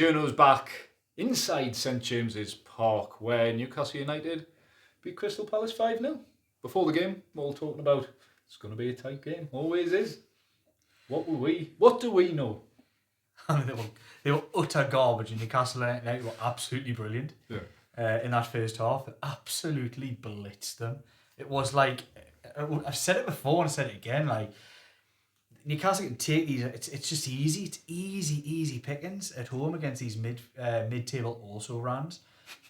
journo's back inside St James's Park, where Newcastle United beat Crystal Palace 5-0. Before the game, we're all talking about it's going to be a tight game. Always is. What do we know? I mean, they were utter garbage, and Newcastle United were absolutely brilliant. Yeah. In that first half, they absolutely blitzed them. It was like, I've said it before and I said it again, like, Newcastle can take these. It's just easy. It's easy pickings at home against these mid-table also Rams.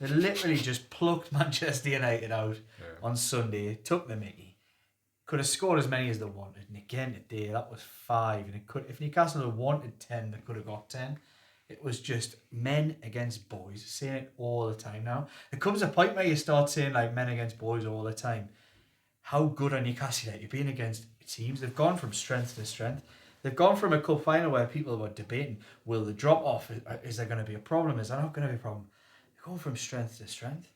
They literally just plucked Manchester United out on Sunday. Took the mickey. Could have scored as many as they wanted. And again today, that was 5. And if Newcastle had wanted 10, they could have got 10. It was just men against boys. Saying it all the time now. There comes a point where you start saying like men against boys all the time. How good are Newcastle United being against teams? They've gone from strength to strength. They've gone from a cup final where people were debating, will they drop off? Is there going to be a problem? Is there not going to be a problem? They're going from strength to strength.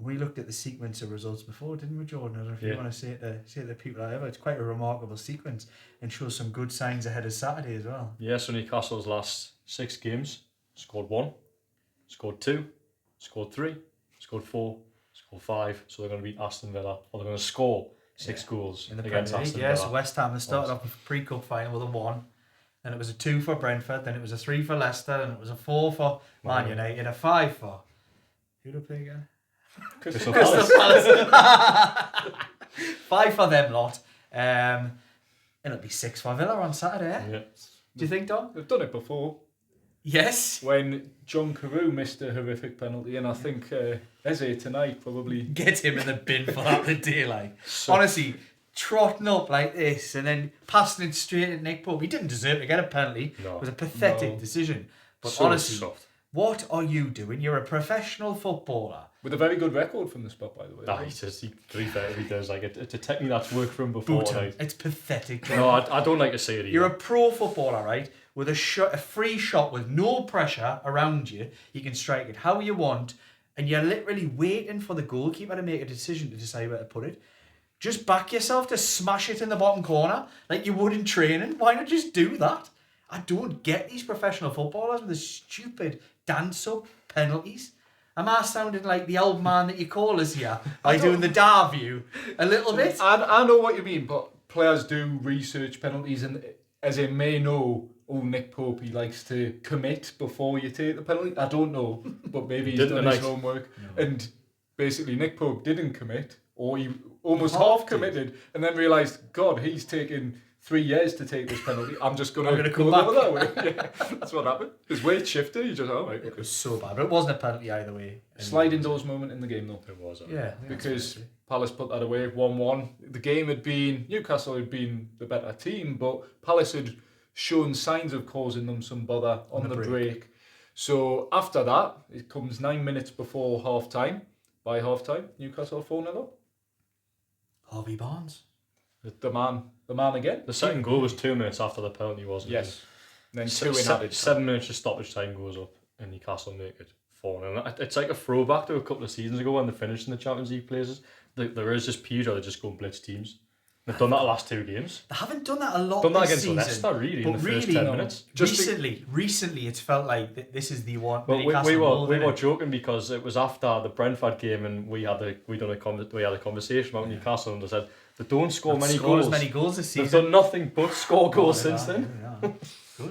We looked at the sequence of results before, didn't we, Jordan? I don't know if you want to say it to the people out there. It's quite a remarkable sequence and shows some good signs ahead of Saturday as well. Yeah, so Newcastle's last 6 games, scored 1, scored 2, scored 3, scored 4, scored 5. So they're going to beat Aston Villa, or they're going to score 6 goals in the against Premier League. Aston Yes, Villa. West Ham, they started off with a pre-cup final with a 1. Then it was a 2 for Brentford. Then it was a 3 for Leicester. And it was a 4 for Man United. A 5 for... Who did I play again? Crystal Palace. 5 for them lot. And it'll be 6 for Villa on Saturday. Yeah. Do you think, Dom? They've done it before. Yes. When John Carew missed a horrific penalty, and I think Eze tonight probably... Get him in the bin for that the day, like. Honestly, trotting up like this and then passing it straight at Nick Pope. He didn't deserve to get a penalty. No. It was a pathetic decision. But So honestly, soft. what are you doing? You're a professional footballer. With a very good record from the spot, by the way. To be fair, he does. Like, it's a technique that's worked for him before. Like. It's pathetic. No, I don't like to say it either. You're a pro footballer, right? With a free shot with no pressure around you. You can strike it how you want. And you're literally waiting for the goalkeeper to make a decision to decide where to put it. Just back yourself to smash it in the bottom corner like you would in training. Why not just do that? I don't get these professional footballers with the stupid dance-up penalties. Am I sounding like the old man that you call us here by doing the dar view a little bit? I know what you mean, but players do research penalties, and as they may know, Nick Pope, he likes to commit before you take the penalty. I don't know, but maybe he's done his homework. No. And basically, Nick Pope didn't commit, or he almost half committed, and then realised, God, he's taken 3 years to take this penalty. I'm just going to go the other way. Yeah, that's what happened. His weight shifted. He just, okay. It was so bad. But it wasn't a penalty either way. Sliding doors moment in the game, though. It was. Yeah. Because Palace put that away 1-1. The game had been... Newcastle had been the better team, but Palace had shown signs of causing them some bother on the break. So after that, it comes 9 minutes before half-time. By half-time, Newcastle 4-0 up. Harvey Barnes. The man again. The second goal was 2 minutes after the penalty, wasn't it? Yes. And then 2 in added. 7 minutes of stoppage time goes up, and Newcastle make it 4-0. It's like a throwback to a couple of seasons ago when they finished in the Champions League places. There is just periods where they just go and blitz teams. They've done that the last 2 games. They haven't done that a lot. Done that this against season, Leicester, really, in the first 10 minutes. Recently, it's felt like this is the one. Well, we were joking because it was after the Brentford game, and we had a conversation about Newcastle, and they said they don't score many goals. As many goals this season. They've done nothing but score goals since then.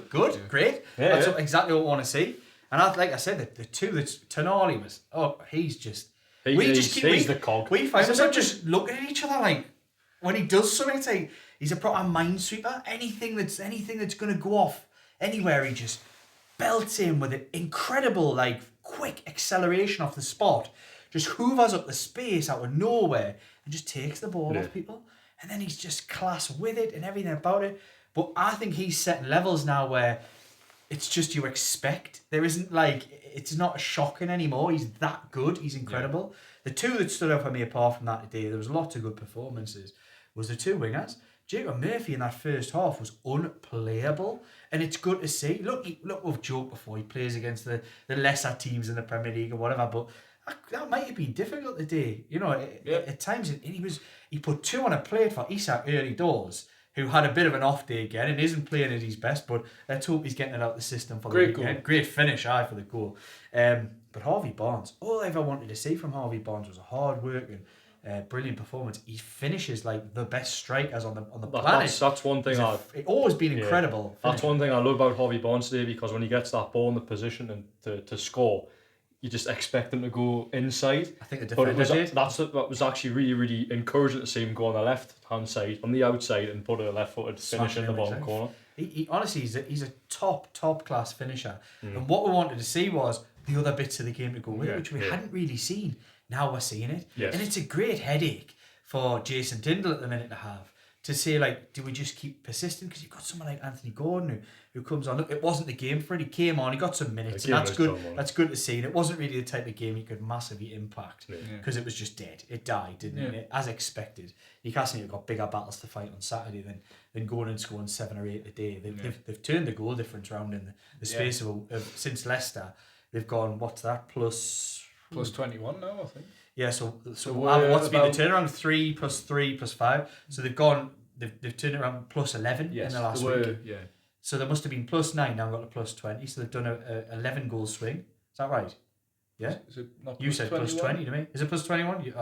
Good, great. Yeah, That's exactly what we want to see. And like I said, the two that Tonali was. Oh, he's just. He's the cog. We find ourselves just looking at each other like when he does something. It's like he's a proper minesweeper. Anything that's going to go off anywhere, he just belts in with an incredible, like, quick acceleration off the spot. Just hoovers up the space out of nowhere and just takes the ball off people. And then he's just class with it and everything about it. But I think he's setting levels now where it's just you expect. There isn't like, it's not shocking anymore. He's that good. He's incredible. Yeah. The two that stood out for me apart from that today, there was lots of good performances, was the two wingers. Jacob Murphy in that first half was unplayable, and it's good to see. Look, we've joked before, he plays against the lesser teams in the Premier League or whatever, but that might have been difficult today. You know, at times he put 2 on a plate for Isak early doors, who had a bit of an off day again and isn't playing at his best, but let's hope he's getting it out of the system for Great the weekend. goal. Great finish, for the goal. But Harvey Barnes, all I ever wanted to see from Harvey Barnes was a hard-working, brilliant performance. He finishes like the best strikers on the planet. That's one thing It's always been incredible. That's one thing I love about Harvey Barnes today, because when he gets that ball in the position and to score, you just expect him to go inside. I think the defender did. That was actually really, really encouraging to see him go on the left-hand side, on the outside, and put a left-footed finish in the bottom corner. He honestly, he's a top class finisher. And what we wanted to see was the other bits of the game to go with it, which we hadn't really seen. Now we're seeing it. Yes. And it's a great headache for Jason Tindall at the minute to have. To say, like, do we just keep persisting? Because you've got someone like Anthony Gordon who comes on. Look, it wasn't the game for him. He came on, he got some minutes, and that's good. That's good to see. And it wasn't really the type of game he could massively impact, because it was just dead. It died, didn't it? As expected. Newcastle United got bigger battles to fight on Saturday than going and scoring 7 or 8 a day. They've turned the goal difference around in the space of since Leicester. They've gone, what's that, plus 21 now, I think. Yeah, so what's been the turnaround? 3 plus 3 plus 5. So they've turned it around plus 11 in the last week. Yeah. So there must have been plus 9, now got to plus 20. So they've done a 11 goal swing. Is that right? Yeah. Is it not You said 21? plus 20 to me. Is it plus 21?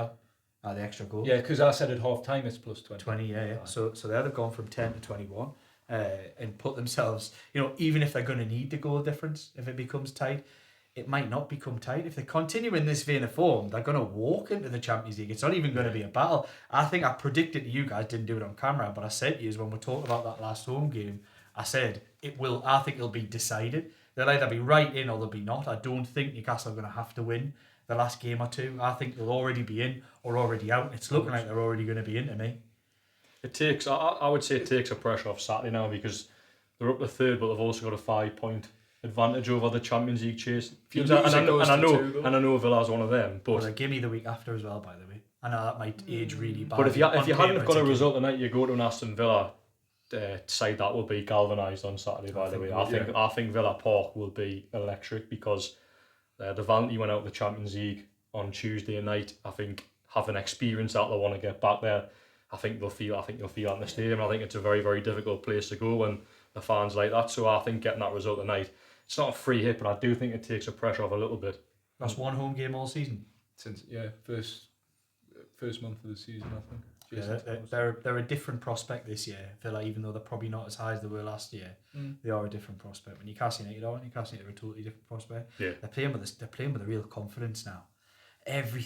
The extra goal. Yeah, because I said at half time it's plus 20. 20, yeah. Right. So there they've gone from 10 to 21 and put themselves, even if they're going to need the goal difference, if it becomes tight, it might not become tight. If they continue in this vein of form, they're going to walk into the Champions League. It's not even going to be a battle. I think I predicted to you guys, didn't do it on camera, but I said to you when we talked about that last home game, I said I think it'll be decided. They'll either be right in or they'll be not. I don't think Newcastle are going to have to win the last game or two. I think they'll already be in or already out. It's looking like they're already going to be in to me. I would say it takes a pressure off Saturday now, because they're up to third, but they've also got a 5-point advantage over the Champions League chase. And I know Villa's one of them, but give me the week after as well, by the way. I know that might age really bad. But if you hadn't have got a result tonight, you go to an Aston Villa side that will be galvanised on Saturday. By the way, I think Villa Park will be electric, because the Vanti went out of the Champions League on Tuesday night. I think having experience that they want to get back there, I think you'll feel that in the stadium. I think it's a very, very difficult place to go when the fans like that. So I think getting that result tonight, it's not a free hit, but I do think it takes the pressure off a little bit. That's one home game all season. Since first month of the season, I think. They're a different prospect this year, Villa, even though they're probably not as high as they were last year. They are a different prospect. When Newcastle United are a totally different prospect. Yeah. They're playing with a real confidence now. Every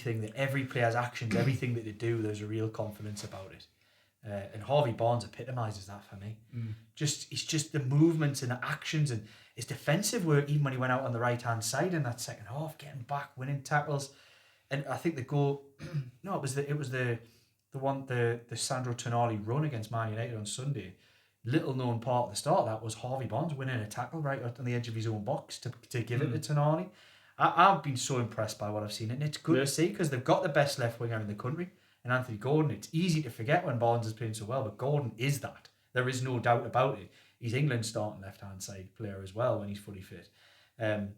player's actions, everything that they do, there's a real confidence about it. And Harvey Barnes epitomises that for me. It's just the movements and the actions and his defensive work, even when he went out on the right hand side in that second half, getting back, winning tackles. And I think the goal, it was the Sandro Tonali run against Man United on Sunday. Little known part of the start of that was Harvey Barnes winning a tackle right on the edge of his own box to give it to Tonali. I've been so impressed by what I've seen, and it's good to see, because they've got the best left winger in the country, and Anthony Gordon. It's easy to forget when Barnes is playing so well, but Gordon is that. There is no doubt about it. He's England's starting left-hand side player as well when he's fully fit. And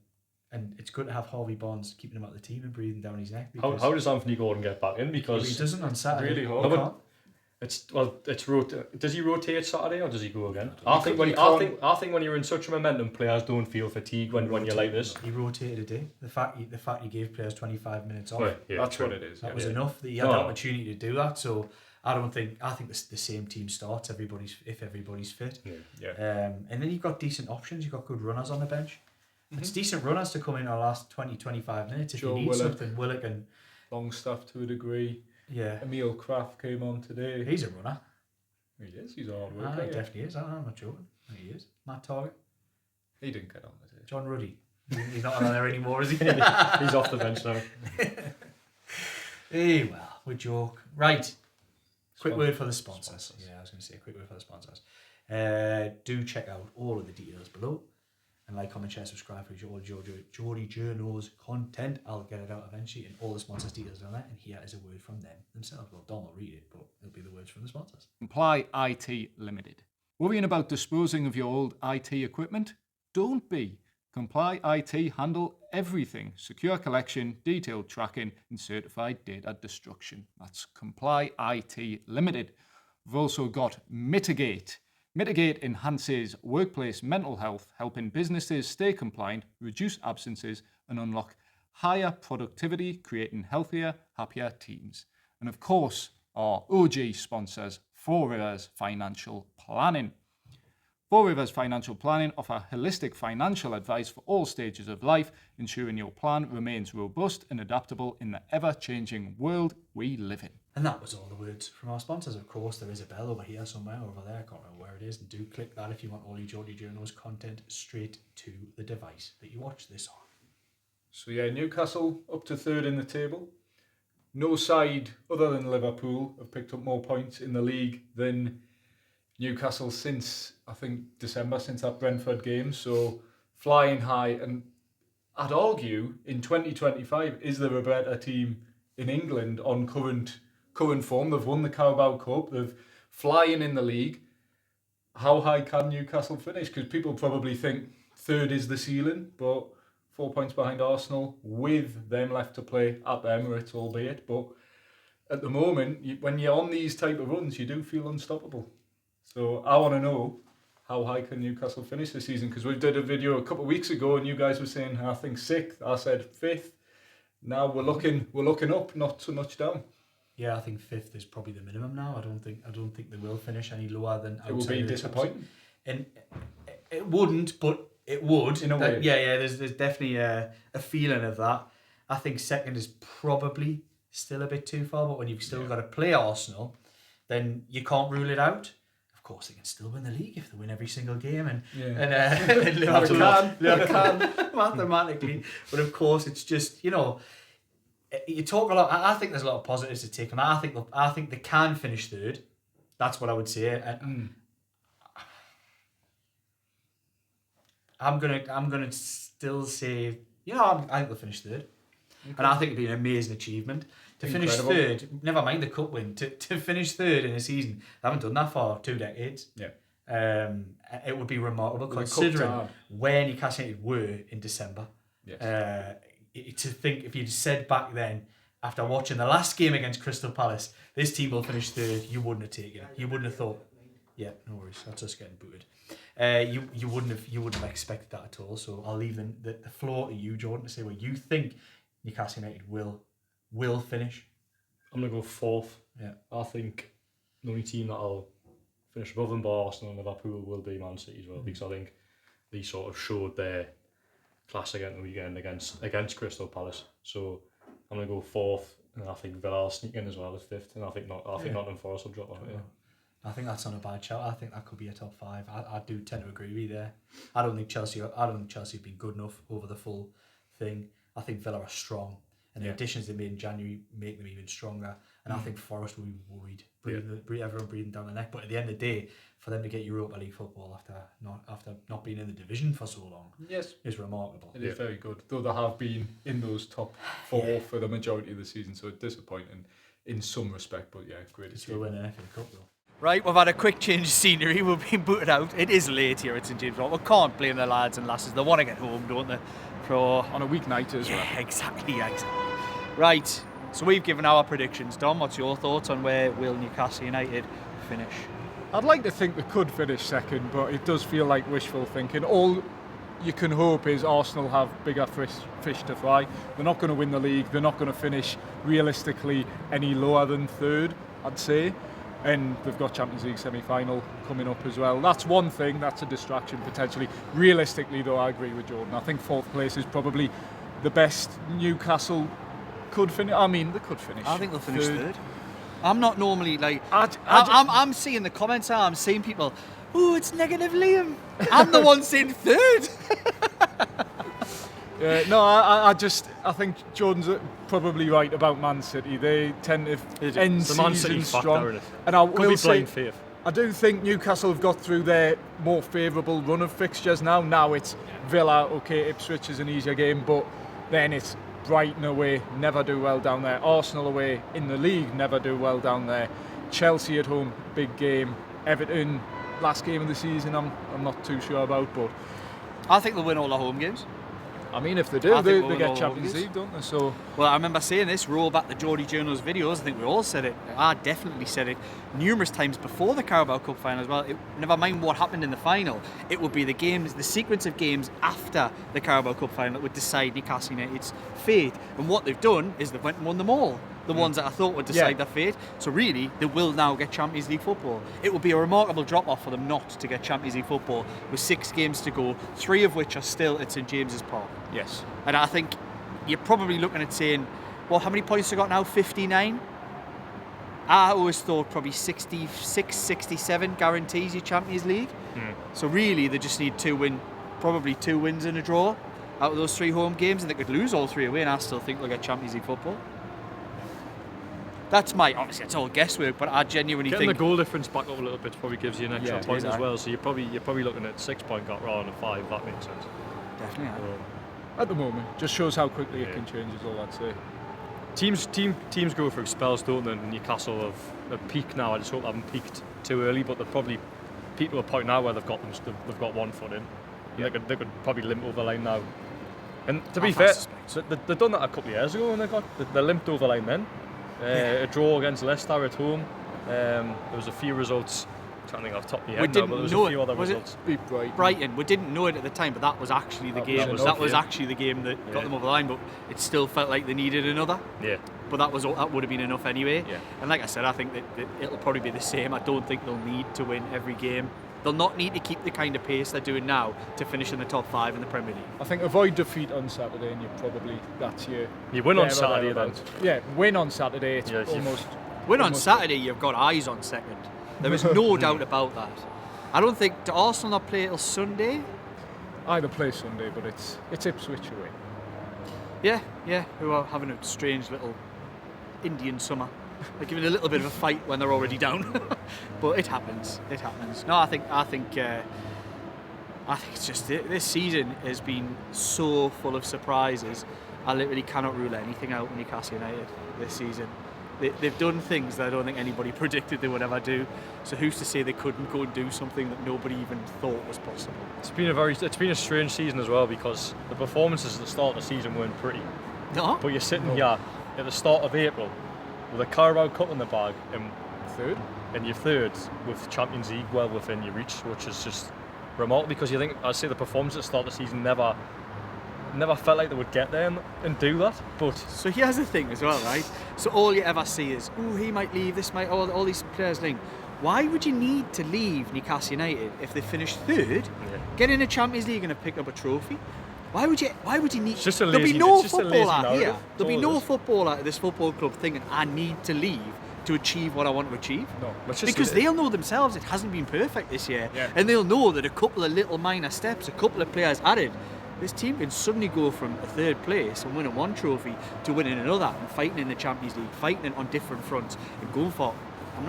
it's good to have Harvey Barnes keeping him out of the team and breathing down his neck. How does Anthony Gordon get back in? Because he doesn't on Saturday. Really hard. Does he rotate Saturday or does he go again? I think when you're in such a momentum, players don't feel fatigue when you're like this. He rotated a day. The fact he gave players 25 minutes off. That's what it is. That was enough. That he had the opportunity to do that. So I think the same team starts if everybody's fit. And then you've got decent options. You've got good runners on the bench. It's decent runners to come in our last 20-25 minutes if you need something. Willock and Longstaff to a degree. Yeah. Emil Kraft came on today. He's a runner. He is. He's a hard worker. He definitely is. I'm not joking. He is. Matt Target. He didn't get on today. John Ruddy. He's not on there anymore, is he? He's off the bench now. Hey, well, we joke. Right. Quick word for the sponsors. Yeah, I was going to say a quick word for the sponsors. Do check out all of the details below. And like, comment, share, subscribe for all Geordie Journo's content. I'll get it out eventually, and all the sponsors' details on that. And here is a word from them themselves. Well, Dom will read it, but it'll be the words from the sponsors. Comply IT Limited. Worrying about disposing of your old IT equipment? Don't be. Comply IT handle everything. Secure collection, detailed tracking, and certified data destruction. That's Comply IT Limited. We've also got Mitigate. Mitigate enhances workplace mental health, helping businesses stay compliant, reduce absences, and unlock higher productivity, creating healthier, happier teams. And of course, our OG sponsors, Four Rivers Financial Planning. Four Rivers Financial Planning offer holistic financial advice for all stages of life, ensuring your plan remains robust and adaptable in the ever-changing world we live in. And that was all the words from our sponsors. Of course, there is a bell over here somewhere, over there. I can't remember where it is. And do click that if you want all your Geordie Journos content straight to the device that you watch this on. So yeah, Newcastle up to third in the table. No side other than Liverpool have picked up more points in the league than Newcastle since, I think, December, since that Brentford game. So flying high. And I'd argue in 2025, is there a better team in England on current form? They've won the Carabao Cup. They're flying in the league. How high can Newcastle finish? Because people probably think third is the ceiling, but 4 points behind Arsenal with them left to play at the Emirates, albeit. But at the moment, when you're on these type of runs, you do feel unstoppable. So I want to know, how high can Newcastle finish this season? Because we did a video a couple of weeks ago and you guys were saying, I think 6th. I said 5th. Now we're looking up, not so much down. Yeah, I think 5th is probably the minimum now. I don't think they will finish any lower than outside. It will be disappointing. And it wouldn't, but it would. In a way. Yeah. There's definitely a feeling of that. I think 2nd is probably still a bit too far, but when you've still got to play Arsenal, then you can't rule it out. Of course, they can still win the league if they win every single game, and Liverpool can mathematically. But of course, it's just, you talk a lot. I think there's a lot of positives to take on that. I think they can finish 3rd. That's what I would say. I'm gonna still say, I think they'll finish 3rd, and I think it'd be an amazing achievement. To finish 3rd, never mind the cup win, to finish 3rd in a season, they haven't done that for 2 decades. Yeah. It would be remarkable considering where Newcastle United were in December. Yes. To think, if you'd said back then, after watching the last game against Crystal Palace, this team will finish 3rd, you wouldn't have taken it. You wouldn't have thought, yeah, no worries, that's us getting booted. You wouldn't have expected that at all. So I'll leave the floor to you, Jordan, to say where you think Newcastle United will finish. I'm going to go 4th. Yeah. I think the only team that'll finish above them by Arsenal and Liverpool will be Man City as well, because I think they sort of showed their class again the weekend against Crystal Palace. So I'm going to go 4th, and I think Villa will sneak in as well as 5th, and I think Nottingham Forest will drop out. Yeah. I think that's not a bad shout. I think that could be a top 5. I do tend to agree with you there. I don't think Chelsea have been good enough over the full thing. I think Villa are strong. And the additions they made in January make them even stronger. And I think Forest will be worried, everyone breathing down the neck. But at the end of the day, for them to get Europa League football after not being in the division for so long, is remarkable. It is very good. Though they have been in those top 4 for the majority of the season, so it's disappointing in some respect. But yeah, great. It's to win an FA Cup though. Right, we've had a quick change of scenery. We've been booted out. It is late here at St James Park. We can't blame the lads and lasses. They want to get home, don't they? On a weeknight as well. Yeah, exactly. Right, so we've given our predictions. Dom, what's your thoughts on where will Newcastle United finish? I'd like to think they could finish 2nd, but it does feel like wishful thinking. All you can hope is Arsenal have bigger fish to fry. They're not going to win the league. They're not going to finish realistically any lower than 3rd, I'd say. And they've got Champions League semi-final coming up as well. That's one thing, that's a distraction potentially. Realistically though, I agree with Jordan. I think 4th place is probably the best Newcastle could finish. I mean, they could finish. I think they'll finish 3rd. I'm not normally like... I'm seeing the comments now, I'm seeing people, oh, it's negative Liam. I'm the one saying 3rd. I think Jordan's probably right about Man City. They tend to end season strong. And I will say, I do think Newcastle have got through their more favourable run of fixtures now. Now it's Villa, okay, Ipswich is an easier game, but then it's Brighton away, never do well down there. Arsenal away in the league, never do well down there. Chelsea at home, big game. Everton, last game of the season, I'm not too sure about, but I think they'll win all their home games. I mean, if they do, I they think we'll get all Champions lose. League, don't they? So Well, I remember saying this, roll back the Geordie Journal's videos, I think we all said it. I definitely said it numerous times before the Carabao Cup final as well. Never mind what happened in the final, it would be the sequence of games after the Carabao Cup final that would decide Newcastle United's fate. And what they've done is they've went and won them all. The ones that I thought would decide their fate. So really, they will now get Champions League football. It would be a remarkable drop-off for them not to get Champions League football with 6 games to go, 3 of which are still at St James's Park. yes, And I think you're probably looking at saying, well, how many points they got now? 59? I always thought probably 66, 67 guarantees you Champions League. So really, they just need probably 2 wins and a draw out of those 3 home games, and they could lose all 3 away, and I still think they'll get Champions League football. That's obviously it's all guesswork, but I genuinely Getting think the goal difference back up a little bit probably gives you an extra point as exactly. well. So you're probably looking at 6-point gap rather than a 5. That makes sense. definitely. at the moment, just shows how quickly it can change. Is all I'd say. Teams go through spells, don't they? And Newcastle have peaked now. I just hope they haven't peaked too early, but people are pointing out where they've got one foot in. Yeah. They could probably limp over the line now. And to be fair, they've done that a couple of years ago, and they limped over the line then. A draw against Leicester at home. There was a few results. I'm trying to think off the top of my head now, but there was a few other results. Beat Brighton. We didn't know it at the time, but that was actually the game. That was actually the game that got them over the line. But it still felt like they needed another. Yeah. But that would have been enough anyway. Yeah. And like I said, I think that it'll probably be the same. I don't think they'll need to win every game. They'll not need to keep the kind of pace they're doing now to finish in the top 5 in the Premier League. I think avoid defeat on Saturday, and that's your. You win on Saturday then. Yeah, win on Saturday. It's almost. Win on Saturday, you've got eyes on second. There is no doubt about that. I don't think, do Arsenal not play till Sunday? Either play Sunday, but it's Ipswich away. Yeah, who are having a strange little Indian summer. They're giving a little bit of a fight when they're already down. But it happens. No, I think it's just this season has been so full of surprises. I literally cannot rule anything out with Newcastle United this season. They've done things that I don't think anybody predicted they would ever do. So who's to say they couldn't go and do something that nobody even thought was possible? It's been a strange season as well, because the performances at the start of the season weren't pretty. No. But you're sitting here at the start of April with a Carabao Cup in the bag and you're third with Champions League well within your reach, which is just remarkable, because you think, I'd say the performance at the start of the season never felt like they would get there and do that. But so here's the thing as well, right? So all you ever see is, he might leave, this might, all these players leaving. Why would you need to leave Newcastle United if they finish third, get in a Champions League and have picked up a trophy? Why would you need? It's just a there'll lazy, be no it's just a football lazy out narrative. here. There'll be no football out of this football club thinking I need to leave to achieve what I want to achieve. No, because they'll know themselves it hasn't been perfect this year, and they'll know that a couple of little minor steps, a couple of players added, this team can suddenly go from a third place and winning one trophy to winning another and fighting in the Champions League, fighting on different fronts and going for. I'm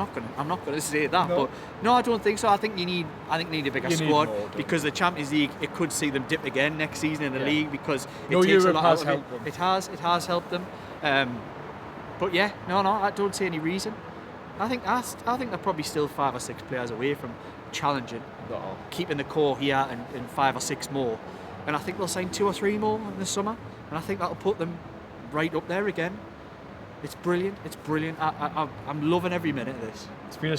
not gonna say that, but no, I don't think so. I think you need a bigger squad, because the Champions League, it could see them dip again next season in the league, because it takes a lot out of it. It has helped them. But yeah, no, I don't see any reason. I think they're probably still 5 or 6 players away from challenging, keeping the core here and 5 or 6 more. And I think they'll sign 2 or 3 more in the summer, and I think that'll put them right up there again. It's brilliant. I'm loving every minute of this.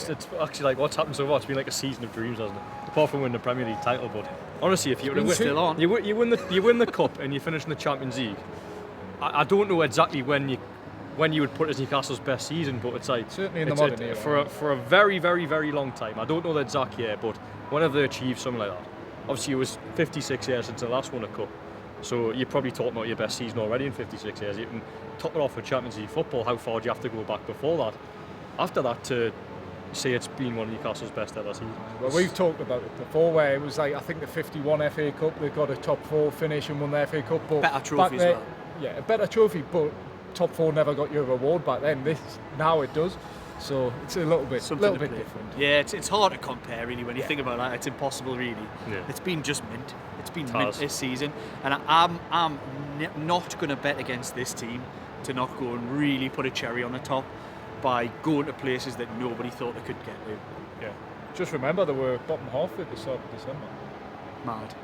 It's actually like what's happened so far. It's been like a season of dreams, hasn't it? Apart from winning the Premier League title, but honestly, if you win the cup and you finish in the Champions League, I don't know exactly when you would put it as Newcastle's best season, but it's like certainly in the modern era for a very, very, very long time. I don't know the exact year, but whenever they achieve something like that, obviously it was 56 years since the last won a cup. So you're probably talking about your best season already in 56 years. You can top it off with Champions League football. How far do you have to go back before that? After that, to say it's been one of Newcastle's best ever seasons. Well, we've talked about it before, where it was like, I think the 51 FA Cup, they got a top 4 finish and won the FA Cup. But better trophy as well. Yeah, a better trophy, but top 4 never got you a reward back then. Now it does. So it's a little bit different. Yeah, it's hard to compare really when you think about that. It's impossible really. Yeah. It's been just mint. It's been mint this season, and I'm not going to bet against this team to not go and really put a cherry on the top by going to places that nobody thought they could get to. Yeah. Just remember they were bottom half at the start of December. Mad.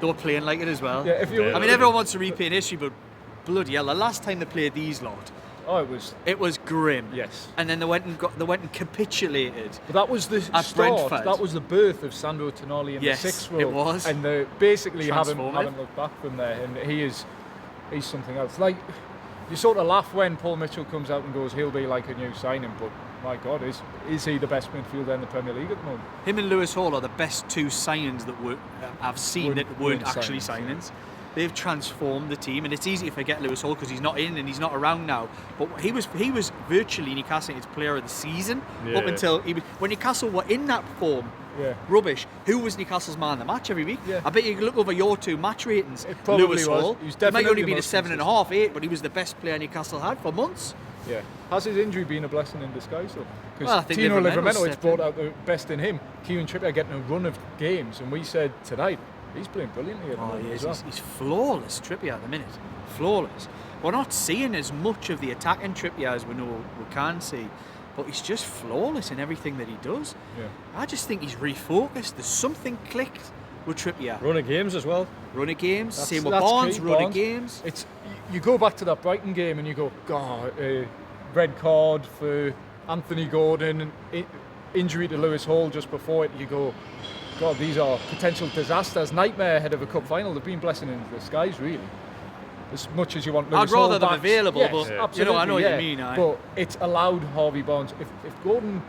They were playing like it as well. Yeah, if you, I mean, everyone wants to replay in history, but bloody hell, the last time they played these lot, it was grim. Yes. And then they went and capitulated. But that was the At start. Brentford. That was the birth of Sandro Tonali in Yes, the 6th row. it was. And they basically haven't Transformative. looked back from there. And he's something else. Like, you sort of laugh when Paul Mitchell comes out and goes, he'll be like a new signing, but my God, is he the best midfielder in the Premier League at the moment? Him and Lewis Hall are the best two signings that I've seen that weren't actually signings. They've transformed the team, and it's easy to forget Lewis Hall because he's not in and he's not around now. But he was virtually Newcastle United's player of the season up until when Newcastle were in that form. Yeah. Rubbish. Who was Newcastle's man of the match every week? Yeah. I bet you can look over your two match ratings. It probably Lewis was. Hall. He was He might definitely only the be the most 7.5, 8, but he was the best player Newcastle had for months. Yeah. Has his injury been a blessing in disguise, though? Because Well, I think Tino Livramento Livramento, it's stepped brought in. out the best in him. Kieran Trippier getting a run of games, and we said tonight, he's playing brilliantly at the Oh, moment he as is. well. He's flawless, Trippier, at the minute. Flawless. We're not seeing as much of the attacking Trippier as we know we can see, but he's just flawless in everything that he does. Yeah. I just think he's refocused. There's something clicked with Trippier. Run of games as well. Run of games, That's- same with that's Barnes, key, run of Barnes. games. It's you go back to that Brighton game and you go, God, red card for Anthony Gordon, injury to Lewis Hall just before it. You go, God, these are potential disasters. Nightmare ahead of a cup final. They've been blessing in disguise, really. As much as you want Lewis I'd rather Hall them back, available, yes, but absolutely, you know, I know what you yeah. mean. But it's allowed Harvey Barnes. If Gordon,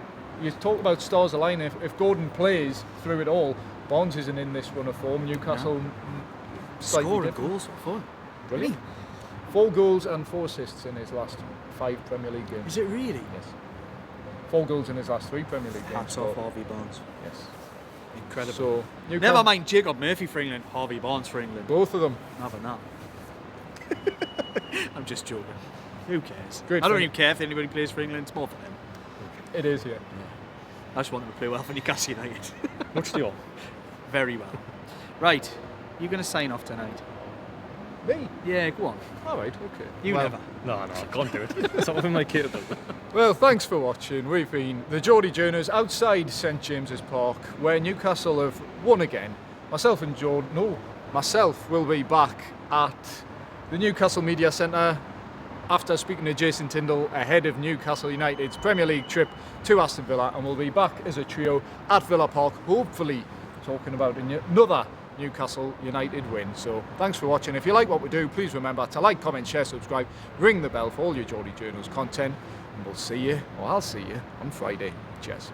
you talk about stars align. If Gordon plays through it all, Barnes isn't in this run of form. Newcastle slightly Scoring different. goals for fun. Brilliant. 4 goals and 4 assists in his last 5 Premier League games. Is it really? Yes. 4 goals in his last 3 Premier League games. Hats off Harvey Barnes. Yes. Incredible. So Never mind Jacob Murphy for England, Harvey Barnes for England. both of them. Having that. I'm just joking. Who cares? Great I don't fun. even care if anybody plays for England. It's more for them. It is, yeah. I just want them to play well for Newcastle United. Much to you all. Very well. Right, you're going to sign off tonight. Me? Yeah, go on. All right, okay. You Well- never. No, I can't do it. It's not within my capability. Well, thanks for watching. We've been the Geordie Journers outside St James's Park, where Newcastle have won again. Myself will be back at the Newcastle Media Centre after speaking to Jason Tyndall ahead of Newcastle United's Premier League trip to Aston Villa, and we'll be back as a trio at Villa Park, hopefully talking about another Newcastle United win. So thanks for watching. If you like what we do, please remember to like, comment, share, subscribe, ring the bell for all your Geordie Journals content, and we'll see you, or I'll see you, on Friday. Cheers.